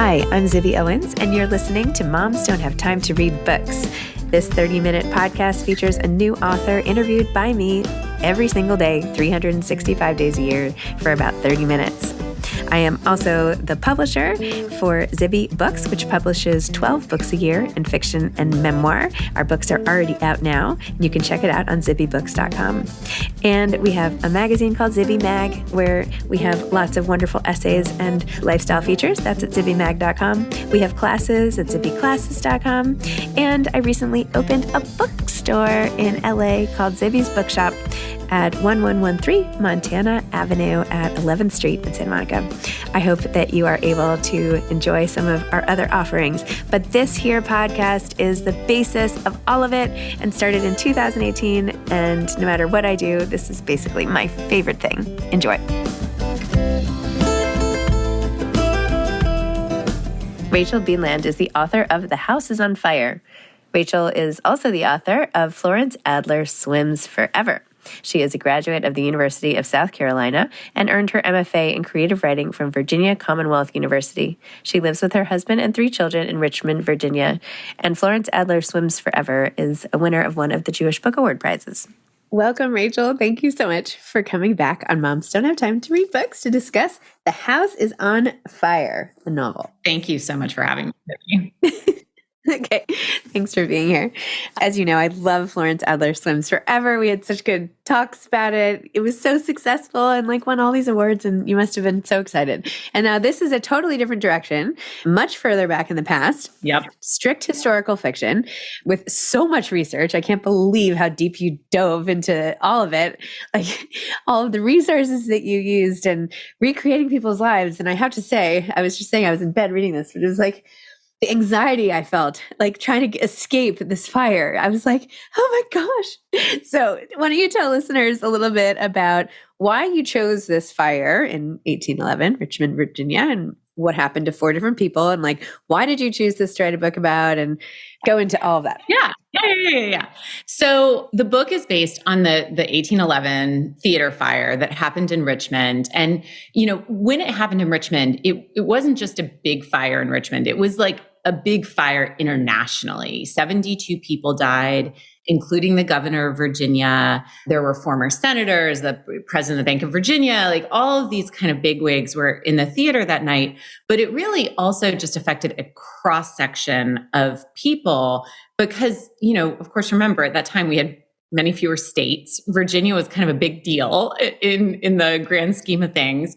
Hi, I'm Zibby Owens, and you're listening to Moms Don't Have Time to Read Books. This 30-minute podcast features a new author interviewed by me every single day, 365 days a year, for about 30 minutes. I am also the publisher for Zibby Books, which publishes 12 books a year in fiction and memoir. Our books are already out now. You can check it out on zibbybooks.com. And we have a magazine called Zibby Mag, where we have lots of wonderful essays and lifestyle features. That's at zibbymag.com. We have classes at zibbyclasses.com. And I recently opened a bookstore in LA called Zibby's Bookshop at 1113 Montana Avenue at 11th Street in Santa Monica. I hope that you are able to enjoy some of our other offerings. But this here podcast is the basis of all of it and started in 2018. And no matter what I do, this is basically my favorite thing. Enjoy. Rachel Beanland is the author of The House is on Fire. Rachel is also the author of Florence Adler Swims Forever. She is a graduate of the University of South Carolina and earned her MFA in creative writing from Virginia Commonwealth University. She lives with her husband and 3 children in Richmond, Virginia. And Florence Adler Swims Forever is a winner of one of the Jewish Book Award prizes. Welcome, Rachel. Thank you so much for coming back on Moms Don't Have Time to Read Books to discuss The House is on Fire, the novel. Thank you so much for having me. Okay, thanks for being here. As you know, I love Florence Adler Swims Forever. We had such good talks about it. It was so successful and won all these awards, and you must have been so excited. And now this is a totally different direction, much further back in the past. Yep. Strict historical fiction with so much research. I can't believe how deep you dove into all of it, all of the resources that you used and recreating people's lives. And I have to say, I was just saying I was in bed reading this, but it was the anxiety I felt, trying to escape this fire. I was like, oh my gosh. So why don't you tell listeners a little bit about why you chose this fire in 1811, Richmond, Virginia, and what happened to 4 different people, and why did you choose this to write a book about, and go into all of that. Yeah. So the book is based on the 1811 theater fire that happened in Richmond. And, when it happened in Richmond, it wasn't just a big fire in Richmond. It was a big fire internationally. 72 people died, including the governor of Virginia. There were former senators, the president of the Bank of Virginia, all of these kind of bigwigs were in the theater that night. But it really also just affected a cross-section of people because, of course, remember at that time we had many fewer states. Virginia was kind of a big deal in the grand scheme of things.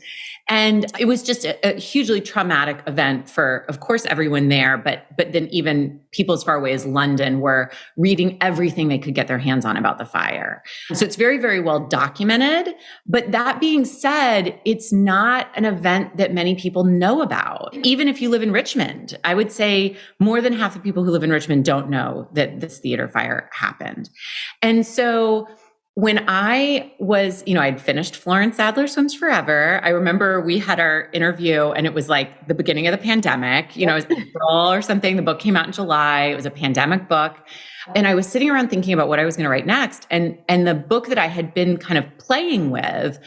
And it was just a hugely traumatic event for, of course, everyone there, but then even people as far away as London were reading everything they could get their hands on about the fire. So it's very, very well documented. But that being said, it's not an event that many people know about. Even if you live in Richmond, I would say more than half the people who live in Richmond don't know that this theater fire happened. And so when I was, I'd finished Florence Adler Swims Forever. I remember we had our interview and it was the beginning of the pandemic, it was April or something. The book came out in July. It was a pandemic book. And I was sitting around thinking about what I was going to write next. And the book that I had been kind of playing with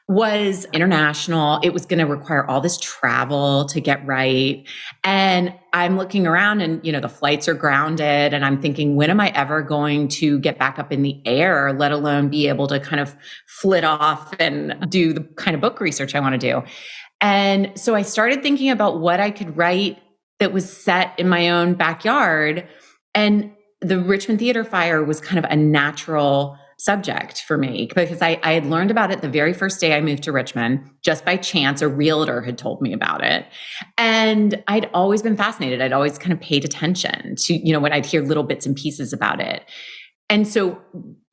was international. It was going to require all this travel to get right. And I'm looking around and, the flights are grounded. And I'm thinking, when am I ever going to get back up in the air, let alone be able to kind of flit off and do the kind of book research I want to do? And so I started thinking about what I could write that was set in my own backyard. And the Richmond Theater Fire was kind of a natural subject for me because I had learned about it the very first day I moved to Richmond. Just by chance, a realtor had told me about it. And I'd always been fascinated. I'd always kind of paid attention to, when I'd hear little bits and pieces about it. And so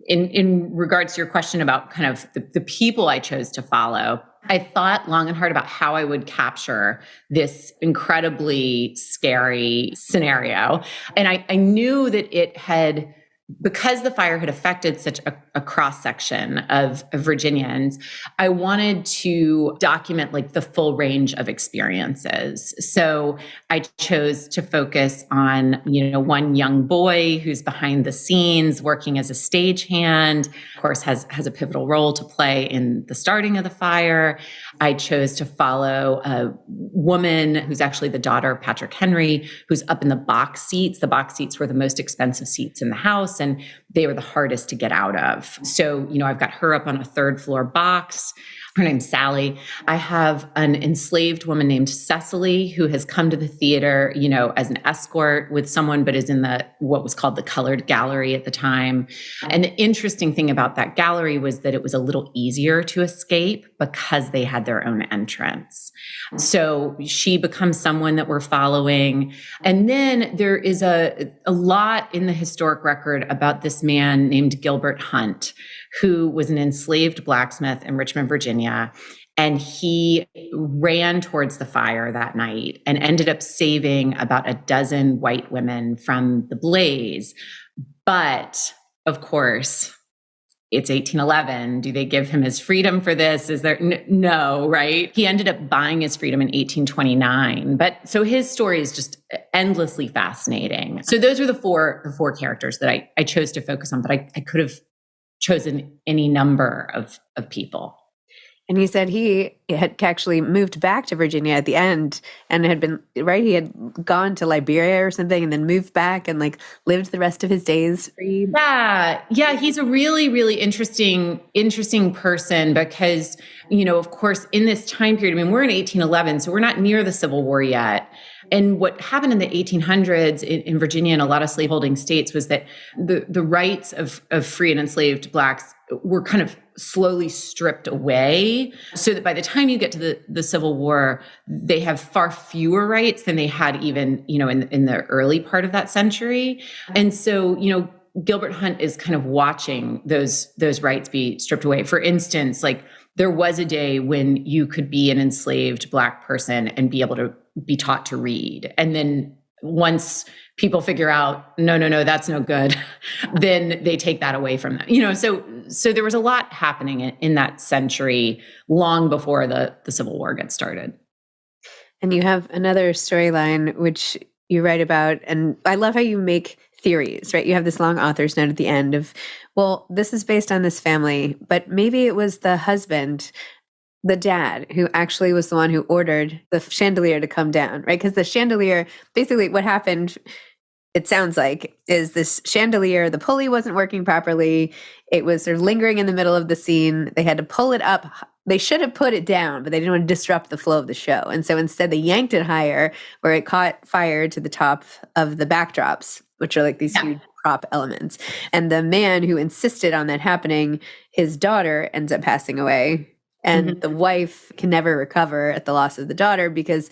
in regards to your question about kind of the people I chose to follow, I thought long and hard about how I would capture this incredibly scary scenario. And I knew that it had because the fire had affected such a cross section of Virginians, I wanted to document like the full range of experiences. So I chose to focus on, one young boy who's behind the scenes working as a stagehand, of course, has a pivotal role to play in the starting of the fire. I chose to follow a woman who's actually the daughter of Patrick Henry, who's up in the box seats. The box seats were the most expensive seats in the house, and they were the hardest to get out of. So, I've got her up on a third floor box. Her name's Sally. I have an enslaved woman named Cecily who has come to the theater, as an escort with someone, but is in what was called the colored gallery at the time. And the interesting thing about that gallery was that it was a little easier to escape because they had their own entrance. So she becomes someone that we're following. And then there is a lot in the historic record about this man named Gilbert Hunt, who was an enslaved blacksmith in Richmond, Virginia. And he ran towards the fire that night and ended up saving about a dozen white women from the blaze. But of course, it's 1811. Do they give him his freedom for this? Is there no, right? He ended up buying his freedom in 1829. But so his story is just endlessly fascinating. So those were the four characters that I chose to focus on, but I could have chosen any number of people. And he said he had actually moved back to Virginia at the end and had been, right? He had gone to Liberia or something and then moved back and like lived the rest of his days free. Yeah. He's a really, really interesting person because, of course, in this time period, we're in 1811, so we're not near the Civil War yet. And what happened in the 1800s in Virginia and a lot of slaveholding states was that the rights of free and enslaved Blacks were kind of slowly stripped away, so that by the time you get to the Civil War, they have far fewer rights than they had even, in the early part of that century. And so, Gilbert Hunt is kind of watching those rights be stripped away. For instance, like there was a day when you could be an enslaved Black person and be able to be taught to read. And then once people figure out, no, that's no good, then they take that away from them. So there was a lot happening in that century long before the Civil War gets started. And you have another storyline which you write about, and I love how you make theories, right? You have this long author's note at the end of, well, this is based on this family, but maybe it was the husband, the dad, who actually was the one who ordered the chandelier to come down, right? Because the chandelier, basically what happened, it sounds like, is this chandelier, the pulley wasn't working properly. It was sort of lingering in the middle of the scene. They had to pull it up. They should have put it down, but they didn't want to disrupt the flow of the show. And so instead they yanked it higher where it caught fire to the top of the backdrops, which are like these huge prop elements. And the man who insisted on that happening, his daughter ends up passing away. And the wife can never recover at the loss of the daughter because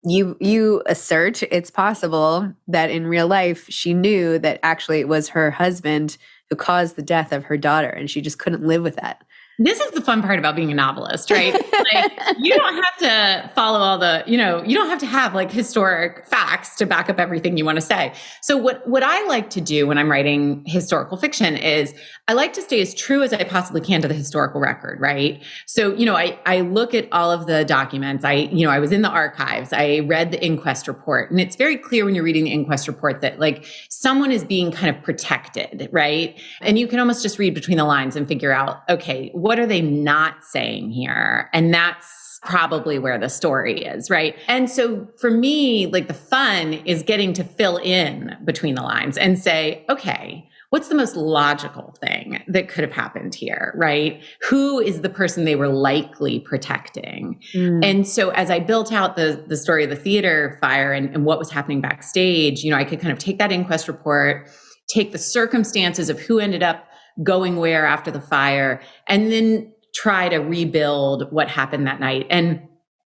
you assert it's possible that in real life she knew that actually it was her husband who caused the death of her daughter and she just couldn't live with that. This is the fun part about being a novelist, right? Like, you don't have to follow all the, you don't have to have like historic facts to back up everything you want to say. So what I like to do when I'm writing historical fiction is I like to stay as true as I possibly can to the historical record, right? So, I look at all of the documents. I was in the archives. I read the inquest report, and it's very clear when you're reading the inquest report that like someone is being kind of protected, right? And you can almost just read between the lines and figure out, okay, what are they not saying here? And that's probably where the story is, right? And so for me, like the fun is getting to fill in between the lines and say, okay, what's the most logical thing that could have happened here, right? Who is the person they were likely protecting? And so as I built out the story of the theater fire and what was happening backstage, I could kind of take that inquest report, take the circumstances of who ended up going where after the fire, and then try to rebuild what happened that night. And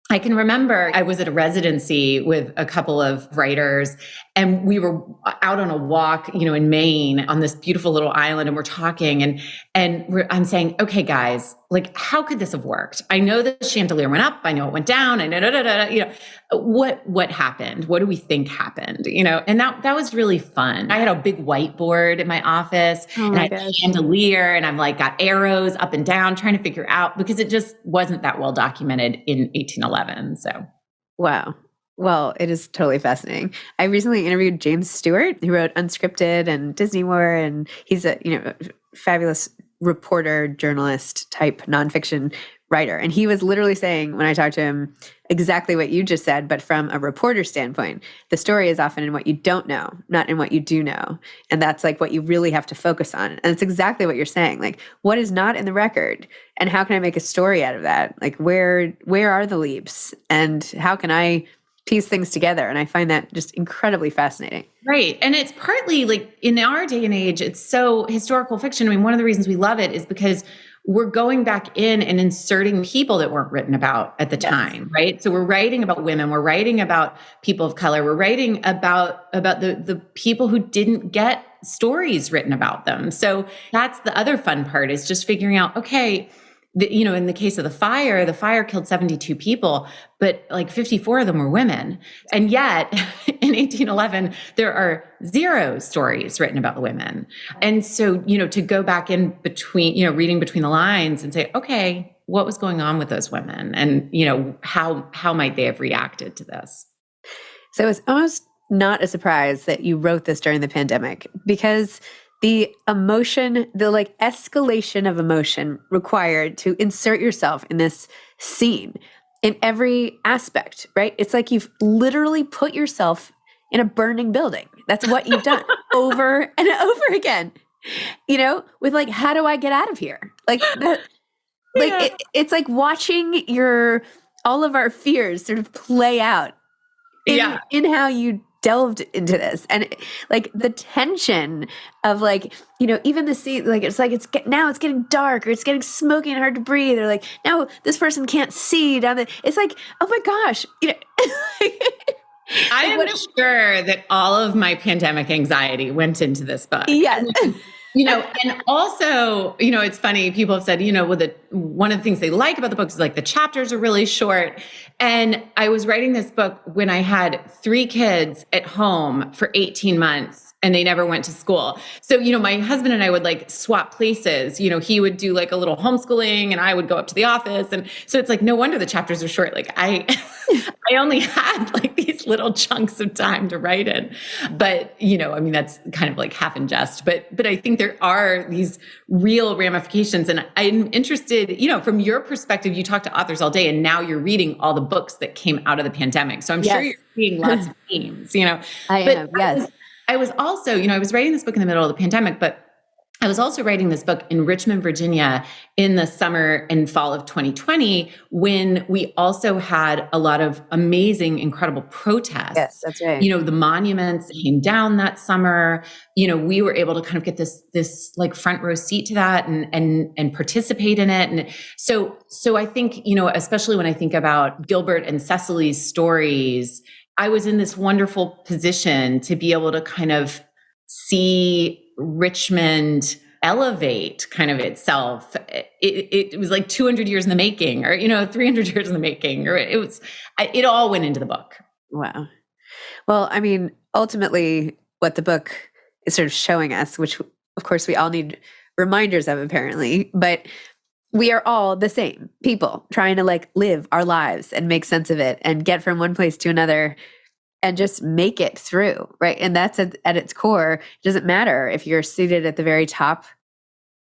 I can remember I was at a residency with a couple of writers, and we were out on a walk, in Maine on this beautiful little island, and we're talking, And I'm saying, okay, guys, like, how could this have worked? I know the chandelier went up. I know it went down. I know, you know, what happened? What do we think happened? You know, and that was really fun. I had a big whiteboard in my office and I had a chandelier, and I'm like, got arrows up and down trying to figure out, because it just wasn't that well documented in 1811. So. Wow. Well, it is totally fascinating. I recently interviewed James Stewart, who wrote Unscripted and Disney War, and he's a fabulous reporter, journalist type nonfiction writer. And he was literally saying, when I talked to him, exactly what you just said, but from a reporter standpoint. The story is often in what you don't know, not in what you do know. And that's like what you really have to focus on. And it's exactly what you're saying. Like, what is not in the record? And how can I make a story out of that? Like, where are the leaps? And how can I piece things together? And I find that just incredibly fascinating. Right. And it's partly like, in our day and age, it's so historical fiction. I mean, one of the reasons we love it is because we're going back in and inserting people that weren't written about at the time, right? So we're writing about women, we're writing about people of color, we're writing about the people who didn't get stories written about them. So that's the other fun part, is just figuring out, okay, in the case of the fire killed 72 people, but like 54 of them were women. And yet in 1811, there are 0 stories written about the women. And so, to go back in between, reading between the lines and say, okay, what was going on with those women? And, how might they have reacted to this? So it's almost not a surprise that you wrote this during the pandemic, because the emotion, the like escalation of emotion required to insert yourself in this scene in every aspect, right? It's like you've literally put yourself in a burning building. That's what you've done over and over again, with like, how do I get out of here? Like that, it's like watching all of our fears sort of play out in how you delved into this. And like the tension of like, even the scene, like it's getting dark, or it's getting smoky and hard to breathe, or like now this person can't see down it's like, oh my gosh, I am sure that all of my pandemic anxiety went into this book. Yes. And also, it's funny, people have said, one of the things they like about the book is like the chapters are really short. And I was writing this book when I had 3 kids at home for 18 months. And they never went to school. So, my husband and I would like swap places. He would do like a little homeschooling and I would go up to the office. And so it's like, no wonder the chapters are short. Like I only had like these little chunks of time to write in. But, that's kind of like half in jest. But I think there are these real ramifications. And I'm interested, from your perspective, you talk to authors all day, and now you're reading all the books that came out of the pandemic. So I'm sure you're seeing lots of themes, I am, yes. I was also, I was writing this book in the middle of the pandemic, but I was also writing this book in Richmond, Virginia in the summer and fall of 2020, when we also had a lot of amazing, incredible protests. Yes, that's right. The monuments came down that summer. We were able to kind of get this like front row seat to that and participate in it. And so I think, especially when I think about Gilbert and Cecily's stories, I was in this wonderful position to be able to kind of see Richmond elevate kind of itself. It was like 200 years in the making, or 300 years in the making, or it all went into the book. Wow. Well, I mean, ultimately what the book is sort of showing us, which of course we all need reminders of apparently, but we are all the same people trying to like live our lives and make sense of it and get from one place to another and just make it through, right? And that's at its core. It doesn't matter if you're seated at the very top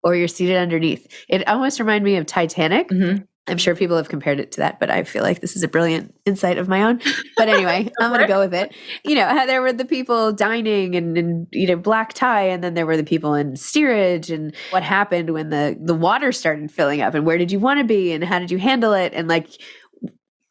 or you're seated underneath. It almost reminded me of Titanic. Mm-hmm. I'm sure people have compared it to that, but I feel like this is a brilliant insight of my own. But anyway, I'm going to go with it. How there were the people dining and black tie, and then there were the people in steerage, and what happened when the water started filling up, and where did you want to be, and how did you handle it, and like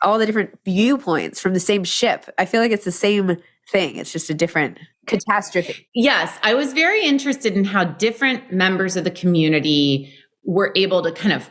all the different viewpoints from the same ship. I feel like it's the same thing. It's just a different catastrophe. Yes, I was very interested in how different members of the community were able to kind of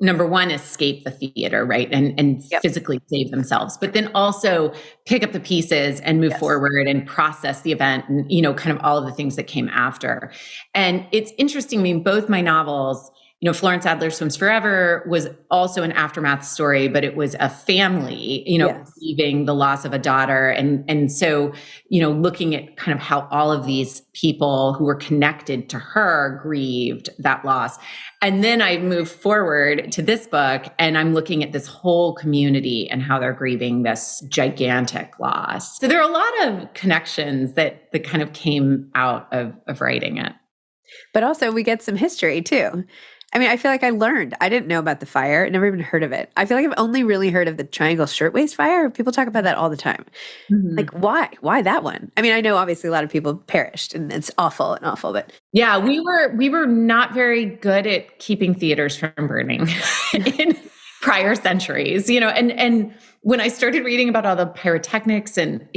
number one, escape the theater, right? And Yep. physically save themselves, but then also pick up the pieces and move Yes. forward and process the event and, kind of all of the things that came after. And it's interesting. I mean, both my novels, Florence Adler Swims Forever was also an aftermath story, but it was a family, Yes. grieving the loss of a daughter. And so, looking at kind of how all of these people who were connected to her grieved that loss. And then I move forward to this book and I'm looking at this whole community and how they're grieving this gigantic loss. So there are a lot of connections that kind of came out of writing it. But also we get some history too. I mean, I feel like I didn't know about the fire. I never even heard of it. I feel like I've only really heard of the Triangle Shirtwaist Fire. People talk about that all the time. Mm-hmm. Like, why? Why that one? I mean, I know obviously a lot of people perished and it's awful, but. Yeah, we were not very good at keeping theaters from burning in prior centuries, and when I started reading about all the pyrotechnics and,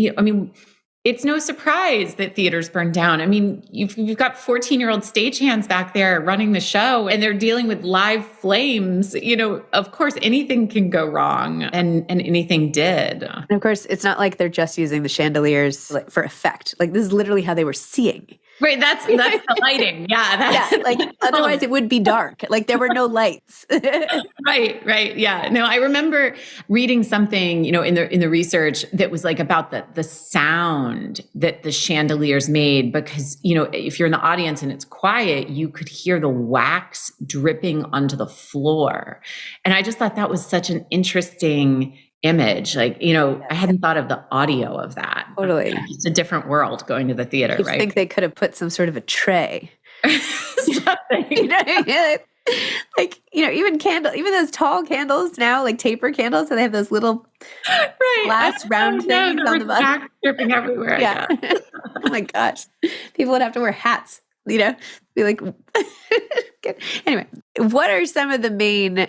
it's no surprise that theaters burned down. I mean, you've got 14-year-old stagehands back there running the show and they're dealing with live flames. Of course, anything can go wrong and anything did. And of course, it's not like they're just using the chandeliers for effect. Like this is literally how they were seeing. Right, that's the lighting. Yeah, otherwise it would be dark. Like there were no lights. Right. Yeah. No, I remember reading something, in the research that was like about the sound that the chandeliers made because, if you're in the audience and it's quiet, you could hear the wax dripping onto the floor. And I just thought that was such an interesting image. Like, I hadn't thought of the audio of that. Totally. It's a different world going to the theater, right? I think they could have put some sort of a tray. Something. Even those tall candles now, like taper candles, so they have those little glass round things on the bottom. Dripping everywhere. Yeah. Oh my gosh. People would have to wear hats, be like, anyway, what are some of the main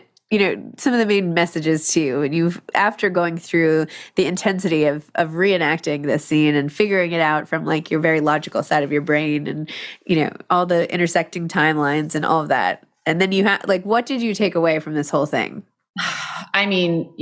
messages to you? And after going through the intensity of reenacting this scene and figuring it out from like your very logical side of your brain and, all the intersecting timelines and all of that. And then what did you take away from this whole thing? I mean,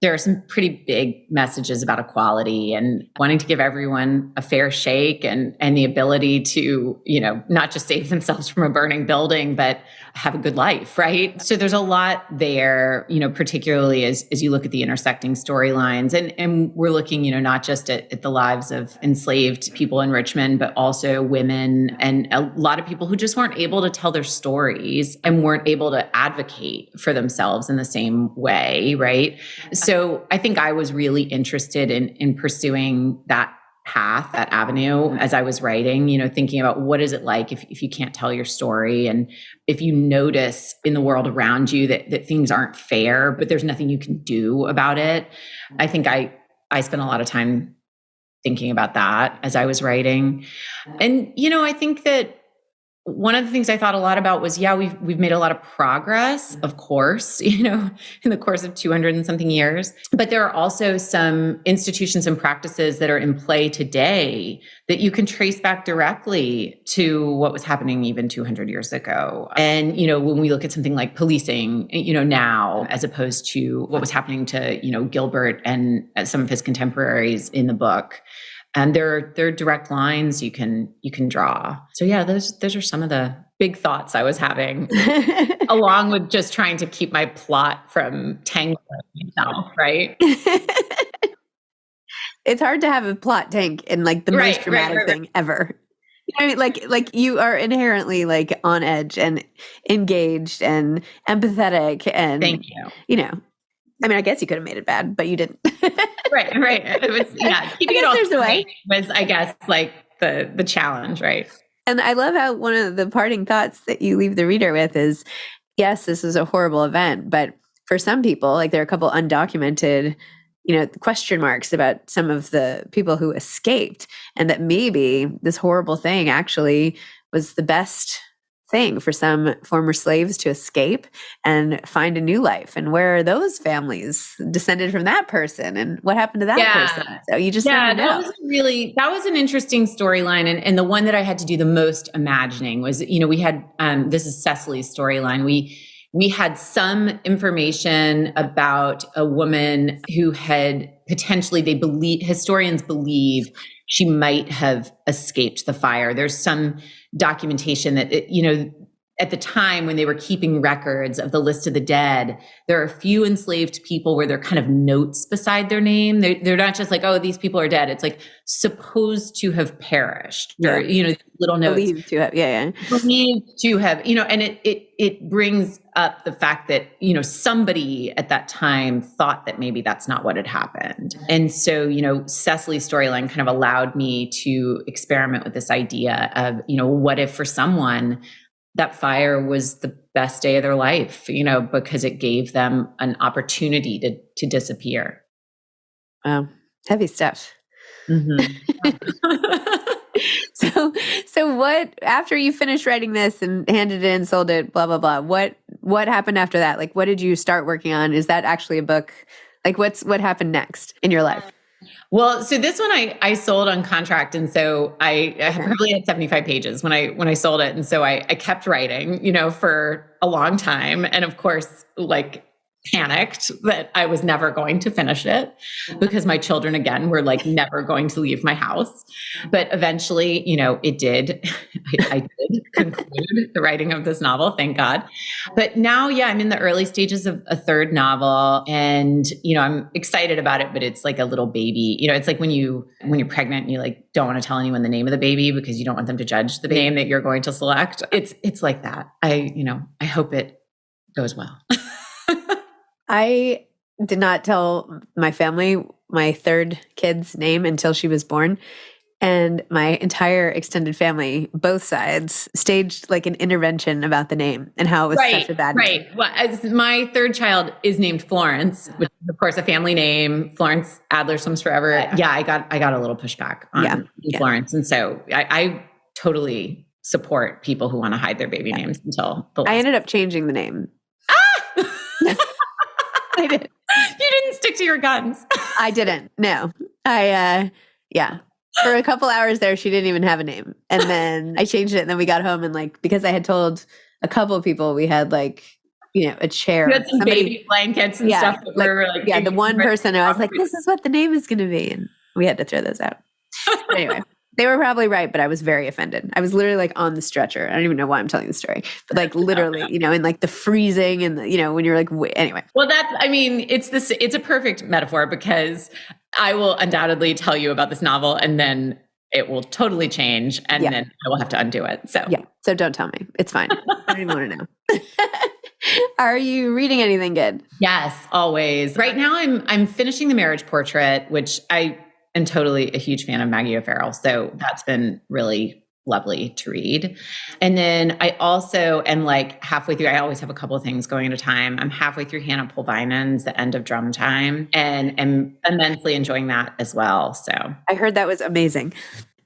there are some pretty big messages about equality and wanting to give everyone a fair shake and the ability to, not just save themselves from a burning building, but have a good life, right? So there's a lot there, particularly as you look at the intersecting storylines. And we're looking, not just at the lives of enslaved people in Richmond, but also women and a lot of people who just weren't able to tell their stories and weren't able to advocate for themselves in the same way, right? So I think I was really interested in pursuing that path, that avenue as I was writing, thinking about what is it like if you can't tell your story and if you notice in the world around you that things aren't fair, but there's nothing you can do about it. I think I spent a lot of time thinking about that as I was writing. And, I think that one of the things I thought a lot about was, we've made a lot of progress, of course, in the course of 200 and something years. But there are also some institutions and practices that are in play today that you can trace back directly to what was happening even 200 years ago. And, when we look at something like policing, now, as opposed to what was happening to, Gilbert and some of his contemporaries in the book. And there are direct lines you can draw. So those are some of the big thoughts I was having, along with just trying to keep my plot from tangling myself, right? It's hard to have a plot tank in like the most dramatic thing ever. Like you are inherently like on edge and engaged and empathetic and thank you. I mean, I guess you could have made it bad, but you didn't. Right. It was, keeping it all straight was, I guess, like the challenge, right? And I love how one of the parting thoughts that you leave the reader with is, yes, this is a horrible event, but for some people, like there are a couple undocumented, question marks about some of the people who escaped, and that maybe this horrible thing actually was the best thing for some former slaves to escape and find a new life. And where are those families descended from that person? And what happened to that person? So you just never know. That was an interesting storyline. And the one that I had to do the most imagining was, we had, this is Cecily's storyline. we had some information about a woman who had potentially, historians believe she might have escaped the fire. There's some documentation that, at the time when they were keeping records of the list of the dead, there are a few enslaved people where there are kind of notes beside their name. They're not just like, oh, these people are dead. It's like supposed to have perished, or, little notes. Believed to have, Believed to have, and it brings up the fact that, somebody at that time thought that maybe that's not what had happened. And so, Cecily's storyline kind of allowed me to experiment with this idea of, what if for someone that fire was the best day of their life, because it gave them an opportunity to disappear. Wow. Heavy stuff. Mm-hmm. So what, after you finished writing this and handed it in, sold it, blah, blah, blah, what happened after that? Like, what did you start working on? Is that actually a book? Like, what happened next in your life? Well, so this one I sold on contract. And so I probably had 75 pages when I sold it. And so I kept writing, for a long time. And of course, panicked that I was never going to finish it because my children, again, were never going to leave my house. But eventually, it did. I did conclude the writing of this novel, thank God. But now, I'm in the early stages of a third novel, and, I'm excited about it, but it's like a little baby. It's like when you're pregnant and you don't want to tell anyone the name of the baby because you don't want them to judge the name that you're going to select. It's like that. I hope it goes well. I did not tell my family my third kid's name until she was born. And my entire extended family, both sides, staged an intervention about the name and how it was such a bad name. Right. Well, as my third child is named Florence, which is of course a family name. Florence Adler Swims Forever. I got a little pushback on Florence. And so I totally support people who want to hide their baby names until the last. I ended up changing the name. I did. You didn't stick to your guns. I didn't. No. For a couple hours there, she didn't even have a name. And then I changed it, and then we got home, and because I had told a couple of people, we had a chair. You had some baby blankets and stuff. The one person, I was like, this is what the name is going to be. And we had to throw those out. Anyway. They were probably right, but I was very offended. I was literally on the stretcher. I don't even know why I'm telling the story, but literally, in the freezing and when you're anyway. Well, it's a perfect metaphor because I will undoubtedly tell you about this novel and then it will totally change and then I will have to undo it. So So don't tell me. It's fine. I don't even want to know. Are you reading anything good? Yes, always. Right now I'm finishing The Marriage Portrait, which I am totally a huge fan of Maggie O'Farrell. So that's been really lovely to read. And then I also am halfway through, I always have a couple of things going at a time. I'm halfway through Hannah Pulvinen's The End of Drum Time and am immensely enjoying that as well. So I heard that was amazing.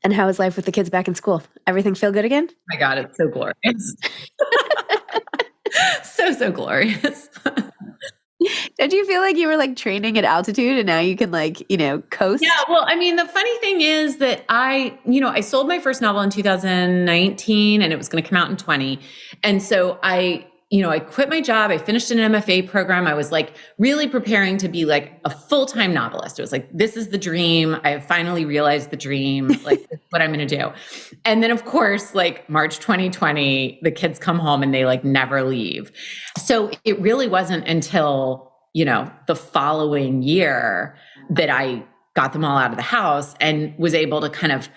And how is life with the kids back in school? Everything feel good again? Oh my God, it's so glorious. So glorious. Did you feel like you were training at altitude and now you can coast? Yeah. Well, the funny thing is that I sold my first novel in 2019 and it was going to come out in 20. And so I quit my job. I finished an MFA program. I was really preparing to be a full-time novelist. It was this is the dream. I have finally realized the dream. This is what I'm going to do. And then of course, March 2020, the kids come home and they never leave. So it really wasn't until, the following year that I got them all out of the house and was able to kind of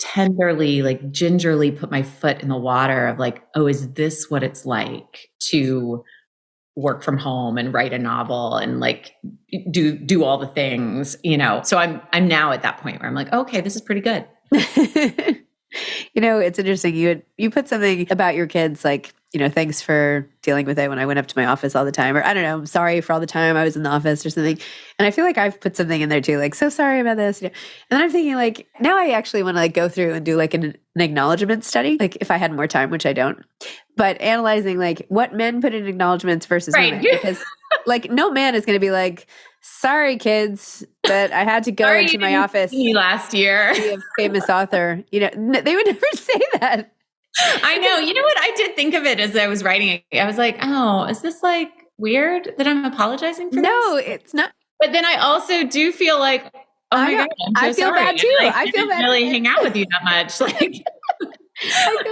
tenderly, gingerly put my foot in the water of oh, is this what it's like to work from home and write a novel and do all the things, So I'm now at that point where I'm okay, this is pretty good. It's interesting. You put something about your kids thanks for dealing with it when I went up to my office all the time, or I don't know, I'm sorry for all the time I was in the office or something. And I feel I've put something in there too, so sorry about this. And then I'm thinking now I actually want to go through and do an acknowledgement study, if I had more time, which I don't, but analyzing what men put in acknowledgements versus women, because no man is going to be sorry kids, but I had to go into my office last year. Be a famous author. They would never say that. I know. You know what? I did think of it as I was writing it. I was like, oh, is this like weird that I'm apologizing for this? No, it's not. But then I also do feel like, oh my God, I'm so I feel sorry. bad too. Like, I feel bad. Really hang out with you that much. Like,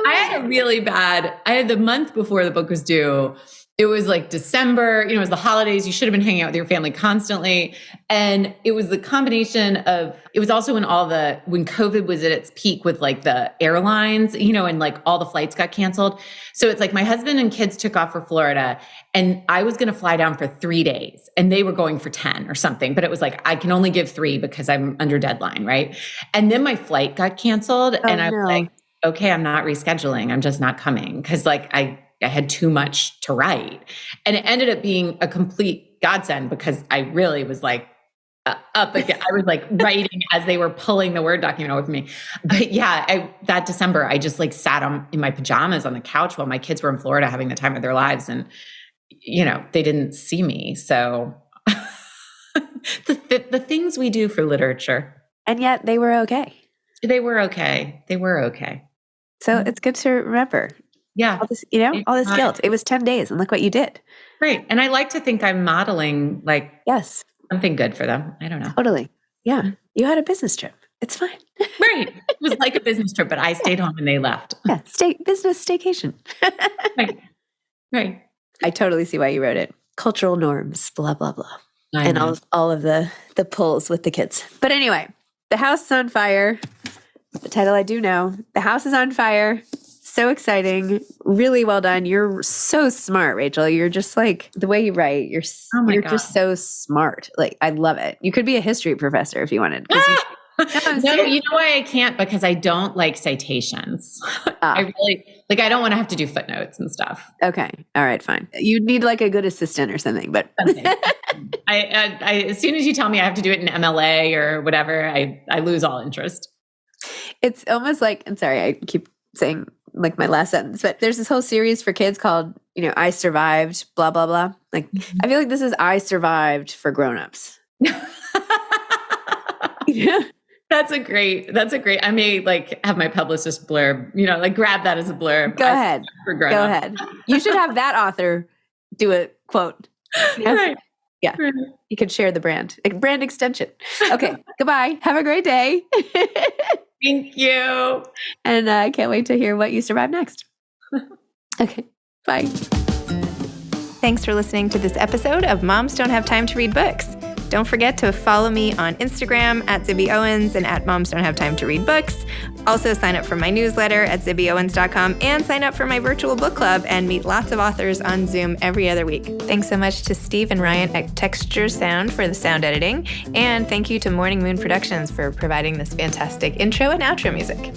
I had a really bad, I had the month before the book was due. It was like December, it was the holidays. You should have been hanging out with your family constantly. And it was the combination of, it was also when COVID was at its peak with like the airlines, and like all the flights got canceled. So it's like my husband and kids took off for Florida and I was going to fly down for 3 days and they were going for 10 or something. But it was like, I can only give 3 because I'm under deadline. Right. And then my flight got canceled and I was like, okay, I'm not rescheduling. I'm just not coming. Cause like I had too much to write. And it ended up being a complete godsend because I really was like up again. I was like writing as they were pulling the Word document over me. But yeah, that December, I just like sat in my pajamas on the couch while my kids were in Florida having the time of their lives. And, they didn't see me. So the things we do for literature. And yet they were okay. They were okay. So it's good to remember. Yeah. All this, all this guilt. It was 10 days and look what you did. Right. And I like to think I'm modeling like something good for them. I don't know. Totally. Yeah. You had a business trip. It's fine. Right. It was like a business trip, but I stayed home and they left. Yeah. Business staycation. Right. I totally see why you wrote it. Cultural norms, blah, blah, blah. And all of the pulls with the kids. But anyway, the house is on fire. The title I do know. The house is on fire. So exciting. Really well done. You're so smart, Rachel. You're just like the way you write. You're just so smart. Like, I love it. You could be a history professor if you wanted. No, you know why I can't? Because I don't like citations. I don't want to have to do footnotes and stuff. Okay. All right, fine. You'd need like a good assistant or something, but I as soon as you tell me I have to do it in MLA or whatever, I lose all interest. It's almost like, I'm sorry, I keep saying like my last sentence, but there's this whole series for kids called, I Survived, blah, blah, blah. Like, I feel like this is I Survived for grownups. Yeah. That's a great, I may like have my publicist blurb, like grab that as a blurb. Go ahead. You should have that author do a quote. Right. Yeah. Right. You could share the brand extension. Okay. Goodbye. Have a great day. Thank you. And I can't wait to hear what you survive next. Okay. Bye. Thanks for listening to this episode of Moms Don't Have Time to Read Books. Don't forget to follow me on Instagram at Zibby Owens and at Moms Don't Have Time to Read Books. Also sign up for my newsletter at zibbyowens.com and sign up for my virtual book club and meet lots of authors on Zoom every other week. Thanks so much to Steve and Ryan at Texture Sound for the sound editing. And thank you to Morning Moon Productions for providing this fantastic intro and outro music.